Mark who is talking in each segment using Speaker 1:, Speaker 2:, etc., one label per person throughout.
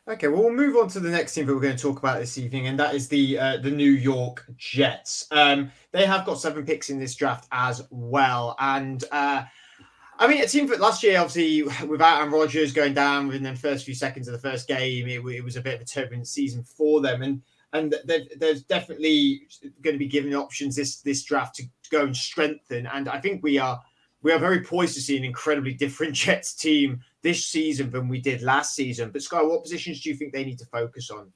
Speaker 1: Okay, well, we'll move on to the next team that we're going to talk about this evening, and that is the New York Jets. They have got 7 picks in this draft as well, and I mean, it seemed that last year, obviously, without Aaron Rodgers going down within the first few seconds of the first game, it was a bit of a turbulent season for them, and there's definitely going to be given options this draft to go and strengthen, and I think we are very poised to see an incredibly different Jets team this season than we did last season. But Sky, what positions do you think they need to focus on?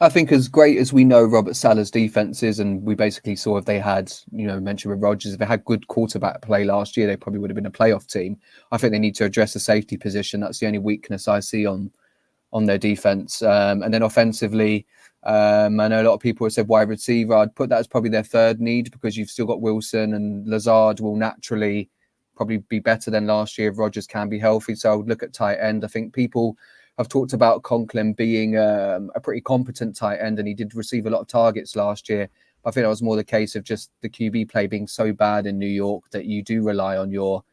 Speaker 2: I think as great as we know Robert Saleh's defense is, and we basically saw if they had, mentioned with Rodgers, if they had good quarterback play last year, they probably would have been a playoff team. I think they need to address the safety position. That's the only weakness I see on their defense. And then offensively, I know a lot of people have said wide receiver. I'd put that as probably their third need, because you've still got Wilson, and Lazard will naturally probably be better than last year if Rodgers can be healthy. So I would look at tight end. I think people have talked about Conklin being a pretty competent tight end, and he did receive a lot of targets last year. But I think that was more the case of just the QB play being so bad in New York that you do rely on your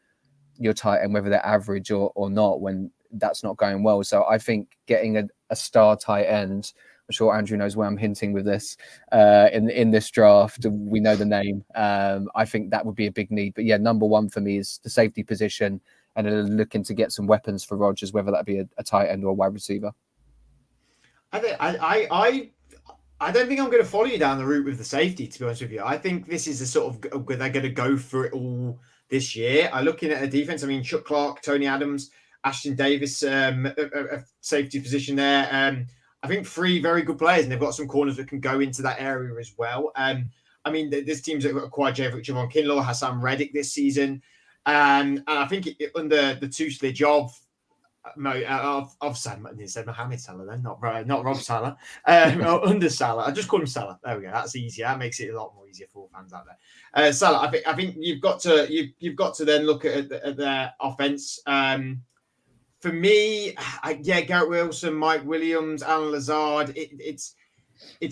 Speaker 2: tight end, whether they're average or not, when that's not going well. So I think getting a star tight end, I'm sure Andrew knows where I'm hinting with this, in this draft. We know the name. I think that would be a big need. But yeah, number one for me is the safety position, and then looking to get some weapons for Rodgers, whether that be a tight end or a wide receiver.
Speaker 1: I don't think I'm going to follow you down the route with the safety, to be honest with you. I think this is a sort of, they're going to go for it all this year. I'm looking at a defense. I mean, Chuck Clark, Tony Adams, Ashton Davis, a safety position there. I think 3 very good players, and they've got some corners that can go into that area as well. I mean, this team's acquired Javon Kinlaw, Hassan Reddick this season. And I think under the tutelage of Mohamed Salah, then not Rob Salah, under Salah. I just call him Salah. There we go. That's easier. That makes it a lot more easier for fans out there. Salah, I think you've got to then look at their offense. For me, Garrett Wilson, Mike Williams, Alan Lazard. It's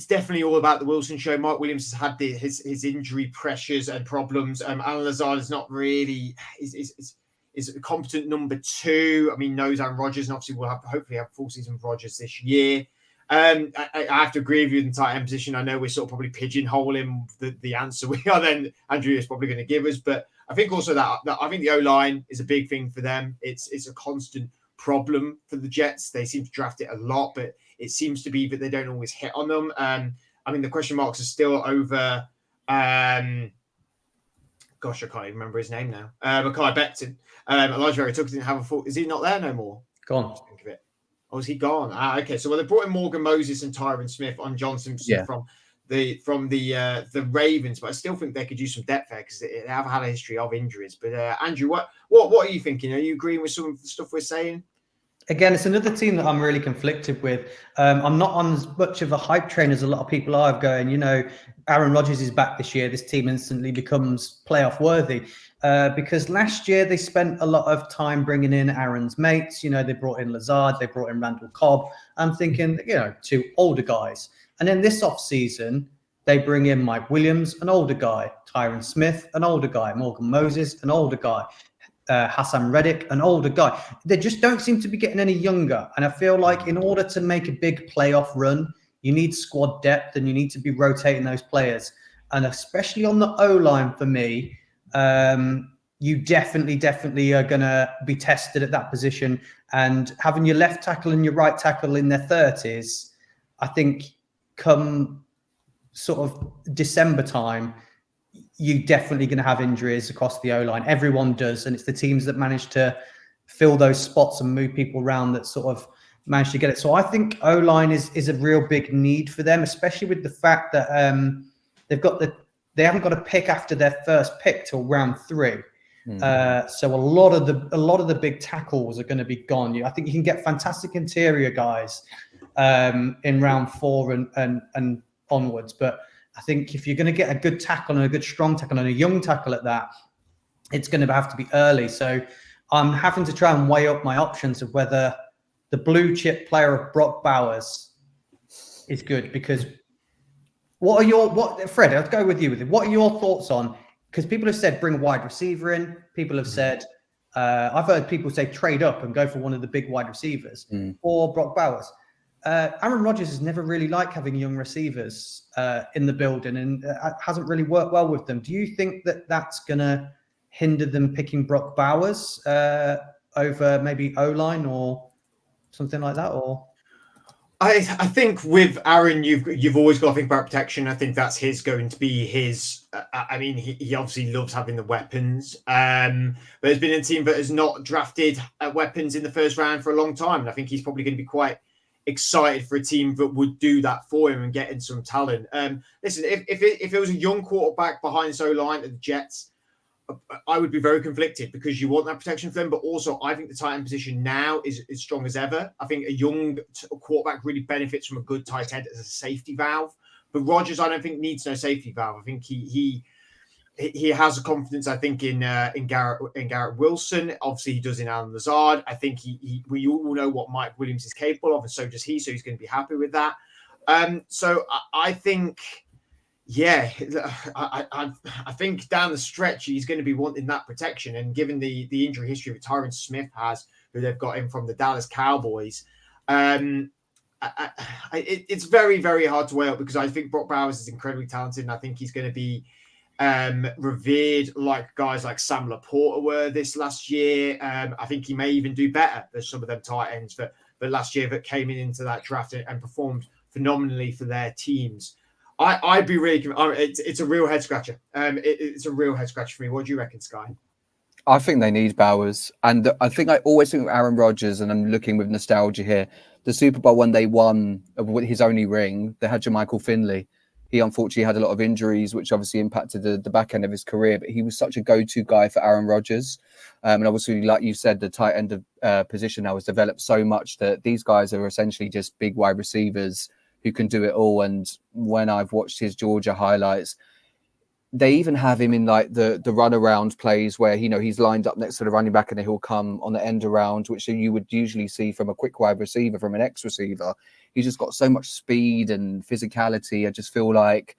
Speaker 1: definitely all about the Wilson show. Mike Williams has had his injury pressures and problems. Alan Lazard is not really is a competent number 2. I mean, knows Aaron Rodgers, and obviously we'll hopefully have a full season of Rodgers this year. I have to agree with you in the tight end position. I know we're sort of probably pigeonholing the answer we are then Andrew is probably going to give us, but I think also that I think the O-line is a big thing for them. It's a constant problem for the Jets. They seem to draft it a lot, but it seems to be that they don't always hit on them. I mean, the question marks are still over. Gosh, I can't even remember his name now. Mekhi Becton. Elijah Vera didn't have a full. Is he not there no more?
Speaker 3: Gone.
Speaker 1: Think of it. Oh, is he gone? Okay. So they brought in Morgan Moses and Tyron Smith on Johnson from the Ravens, but I still think they could use some depth there because they have had a history of injuries. But Andrew, what are you thinking? Are you agreeing with some of the stuff we're saying?
Speaker 3: Again, it's another team that I'm really conflicted with. I'm not on as much of a hype train as a lot of people are going, Aaron Rodgers is back this year. This team instantly becomes playoff worthy. Because last year they spent a lot of time bringing in Aaron's mates. They brought in Lazard, they brought in Randall Cobb. I'm thinking, 2 older guys. And then this offseason, they bring in Mike Williams, an older guy, Tyron Smith, an older guy, Morgan Moses, an older guy, Hassan Reddick, an older guy. They just don't seem to be getting any younger. And I feel like in order to make a big playoff run, you need squad depth and you need to be rotating those players. And especially on the O-line for me, you definitely are going to be tested at that position. And having your left tackle and your right tackle in their 30s, I think come sort of December time, you're definitely going to have injuries across the O-line. Everyone does. And it's the teams that manage to fill those spots and move people around that sort of manage to get it. So I think O-line is a real big need for them, especially with the fact that they haven't got a pick after their first pick till round 3. So a lot of the big tackles are going to be gone. I think you can get fantastic interior guys in round 4 and onwards. But I think if you're going to get a good tackle and a good strong tackle and a young tackle at that, it's going to have to be early. So I'm having to try and weigh up my options of whether the blue chip player of Brock Bowers is good. Because Fred, I'll go with you with it. What are your thoughts on, because people have said bring a wide receiver in. People have said, I've heard people say trade up and go for one of the big wide receivers or Brock Bowers. Aaron Rodgers has never really liked having young receivers in the building, and hasn't really worked well with them. Do you think that that's going to hinder them picking Brock Bowers over maybe O-line or something like that? Or
Speaker 1: I think with Aaron, you've always got to think about protection. I think that's going to be his. I mean, he obviously loves having the weapons, but has been a team that has not drafted weapons in the first round for a long time, and I think he's probably going to be quite excited for a team that would do that for him and get in some talent. Listen, if it was a young quarterback behind this O-line at the Jets, I would be very conflicted because you want that protection for them, but also I think the tight end position now is as strong as ever. I think a young quarterback really benefits from a good tight end as a safety valve. But Rodgers, I don't think needs no safety valve. I think he has a confidence. I think in Garrett Wilson. Obviously, he does in Alan Lazard. I think we all know what Mike Williams is capable of, and so does he. So he's going to be happy with that. So I think. Yeah, I think down the stretch he's going to be wanting that protection, and given the injury history that Tyron Smith has, who they've got in from the Dallas Cowboys, it's very, very hard to weigh up because I think Brock Bowers is incredibly talented, and I think he's going to be revered like guys like Sam Laporta were this last year. I think he may even do better than some of them tight ends that last year that came into that draft and performed phenomenally for their teams. I'd be really. It's a real head scratcher. It's a real head scratcher for me. What do you reckon, Sky?
Speaker 2: I think they need Bowers, and I think I always think of Aaron Rodgers, and I'm looking with nostalgia here. The Super Bowl when they won his only ring, they had Jermichael Finley. He unfortunately had a lot of injuries, which obviously impacted the back end of his career. But he was such a go-to guy for Aaron Rodgers, and obviously, like you said, the tight end position now has developed so much that these guys are essentially just big wide receivers who can do it all. And when I've watched his Georgia highlights, they even have him in like the run around plays where, he's lined up next to the running back and he'll come on the end around, which you would usually see from a quick wide receiver, from an X receiver. He's just got so much speed and physicality. I just feel like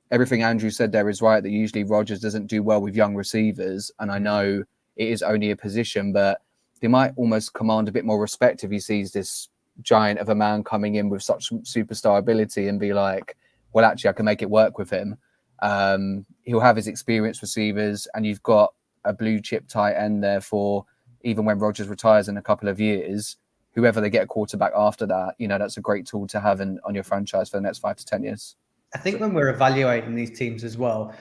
Speaker 2: everything Andrew said there is right, that usually Rodgers doesn't do well with young receivers. And I know it is only a position, but they might almost command a bit more respect if he sees this giant of a man coming in with such superstar ability and be like, well, actually I can make it work with him. He'll have his experienced receivers, and you've got a blue chip tight end there for even when Rodgers retires in a couple of years, whoever they get a quarterback after that, that's a great tool to have on your franchise for the next 5 to 10 years.
Speaker 3: I think when we're evaluating these teams as well,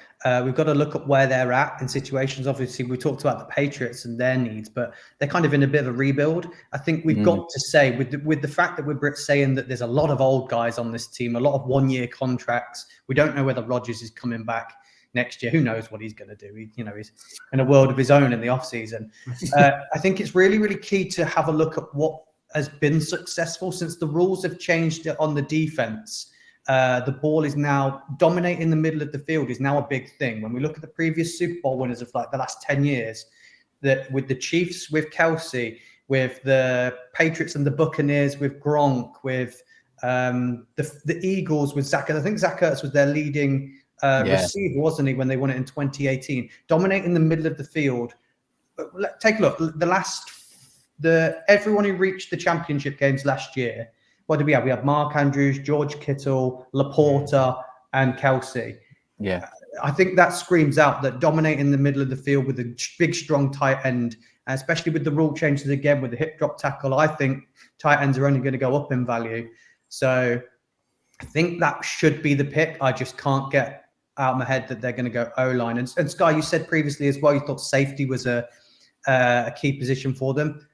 Speaker 3: we've got to look at where they're at in situations. Obviously, we talked about the Patriots and their needs, but they're kind of in a bit of a rebuild. I think we've got to say, with the fact that we're saying that there's a lot of old guys on this team, a lot of one-year contracts. We don't know whether Rodgers is coming back next year. Who knows what he's going to do? He's in a world of his own in the offseason. I think it's really, really key to have a look at what has been successful since the rules have changed on the defense. The ball is now dominating the middle of the field is now a big thing. When we look at the previous Super Bowl winners of like the last 10 years, that with the Chiefs, with Kelsey, with the Patriots and the Buccaneers, with Gronk, with the Eagles, with Zach. I think Zach Ertz was their leading receiver, wasn't he, when they won it in 2018? Dominating the middle of the field. Take a look. Everyone who reached the championship games last year, what did we have? We had Mark Andrews, George Kittle, Laporta, and Kelsey.
Speaker 2: Yeah.
Speaker 3: I think that screams out that dominating the middle of the field with a big, strong tight end, especially with the rule changes again, with the hip drop tackle, I think tight ends are only going to go up in value. So I think that should be the pick. I just can't get out of my head that they're going to go O-line. And Sky, you said previously as well, you thought safety was a key position for them.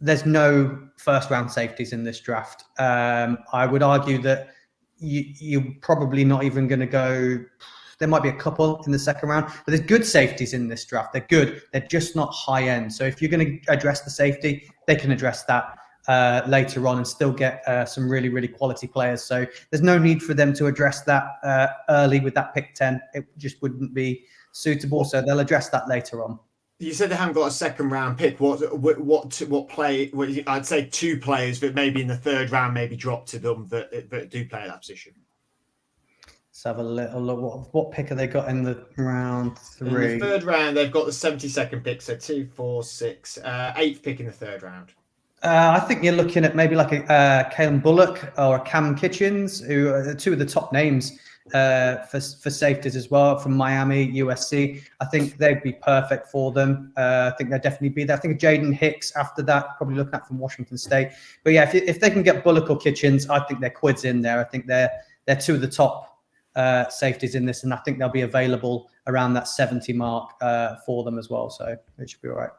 Speaker 3: There's no first-round safeties in this draft. I would argue that you're probably not even going to go. There might be a couple in the second round, but there's good safeties in this draft. They're good. They're just not high-end. So if you're going to address the safety, they can address that later on and still get some really, really quality players. So there's no need for them to address that early with that pick 10. It just wouldn't be suitable. So they'll address that later on.
Speaker 1: You said they haven't got a second round pick. What play? I'd say 2 players that maybe in the third round maybe drop to them that do play that position.
Speaker 3: Let's have a little look. What pick have they got in the round 3?
Speaker 1: In the third round, they've got the 72nd pick, so 2, 4, 6, 8th pick in the third round.
Speaker 3: I think you're looking at maybe like a Kalen Bullock or a Cam Kitchens, who are two of the top names for safeties as well, from Miami, USC. I think they'd be perfect for them. I think they'd definitely be there. I think Jaden Hicks after that, probably looking at from Washington State. But yeah, if they can get Bullock or Kitchens, I think they're quids in there. I think they're two of the top safeties in this, and I think they'll be available around that 70 mark for them as well. So it should be all right.